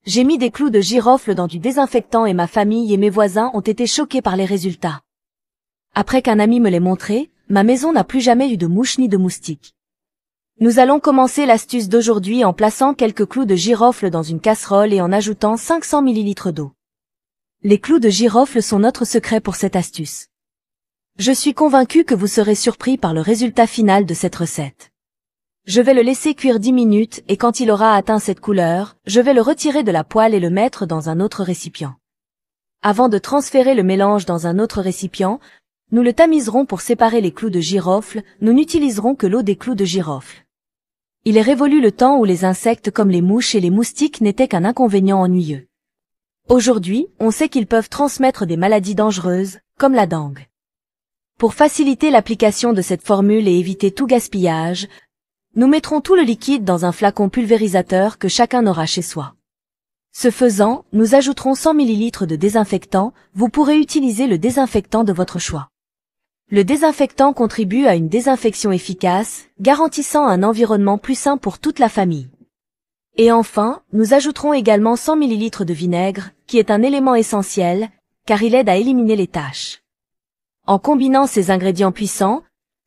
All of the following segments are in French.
J'ai mis des clous de girofle dans du désinfectant et ma famille et mes voisins ont été choqués par les résultats. Après qu'un ami me l'ait montré, ma maison n'a plus jamais eu de mouches ni de moustiques. Nous allons commencer l'astuce d'aujourd'hui en plaçant quelques clous de girofle dans une casserole et en ajoutant 500 ml d'eau. Les clous de girofle sont notre secret pour cette astuce. Je suis convaincue que vous serez surpris par le résultat final de cette recette. Je vais le laisser cuire 10 minutes et quand il aura atteint cette couleur, je vais le retirer de la poêle et le mettre dans un autre récipient. Avant de transférer le mélange dans un autre récipient, nous le tamiserons pour séparer les clous de girofle, nous n'utiliserons que l'eau des clous de girofle. Il est révolu le temps où les insectes comme les mouches et les moustiques n'étaient qu'un inconvénient ennuyeux. Aujourd'hui, on sait qu'ils peuvent transmettre des maladies dangereuses, comme la dengue. Pour faciliter l'application de cette formule et éviter tout gaspillage, nous mettrons tout le liquide dans un flacon pulvérisateur que chacun aura chez soi. Ce faisant, nous ajouterons 100 ml de désinfectant, vous pourrez utiliser le désinfectant de votre choix. Le désinfectant contribue à une désinfection efficace, garantissant un environnement plus sain pour toute la famille. Et enfin, nous ajouterons également 100 ml de vinaigre, qui est un élément essentiel, car il aide à éliminer les taches. En combinant ces ingrédients puissants,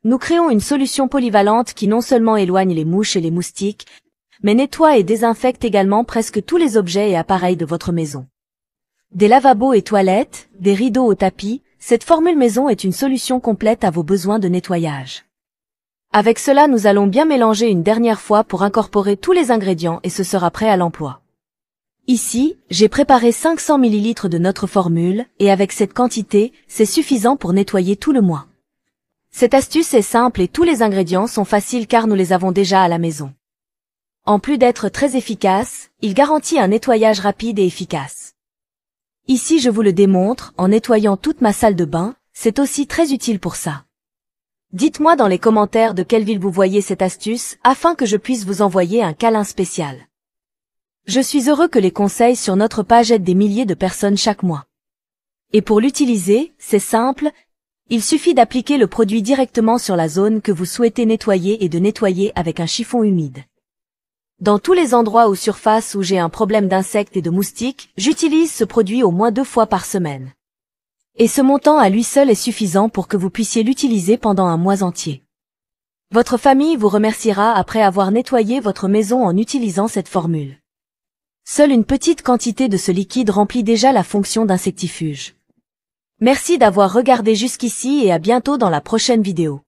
nous créons une solution polyvalente qui non seulement éloigne les mouches et les moustiques, mais nettoie et désinfecte également presque tous les objets et appareils de votre maison. Des lavabos et toilettes, des rideaux au tapis, cette formule maison est une solution complète à vos besoins de nettoyage. Avec cela, nous allons bien mélanger une dernière fois pour incorporer tous les ingrédients et ce sera prêt à l'emploi. Ici, j'ai préparé 500 ml de notre formule et avec cette quantité, c'est suffisant pour nettoyer tout le mois. Cette astuce est simple et tous les ingrédients sont faciles car nous les avons déjà à la maison. En plus d'être très efficace, il garantit un nettoyage rapide et efficace. Ici je vous le démontre, en nettoyant toute ma salle de bain, c'est aussi très utile pour ça. Dites-moi dans les commentaires de quelle ville vous voyez cette astuce, afin que je puisse vous envoyer un câlin spécial. Je suis heureux que les conseils sur notre page aident des milliers de personnes chaque mois. Et pour l'utiliser, c'est simple, il suffit d'appliquer le produit directement sur la zone que vous souhaitez nettoyer et de nettoyer avec un chiffon humide. Dans tous les endroits ou surfaces où j'ai un problème d'insectes et de moustiques, j'utilise ce produit au moins 2 fois par semaine. Et ce montant à lui seul est suffisant pour que vous puissiez l'utiliser pendant un mois entier. Votre famille vous remerciera après avoir nettoyé votre maison en utilisant cette formule. Seule une petite quantité de ce liquide remplit déjà la fonction d'insectifuge. Merci d'avoir regardé jusqu'ici et à bientôt dans la prochaine vidéo.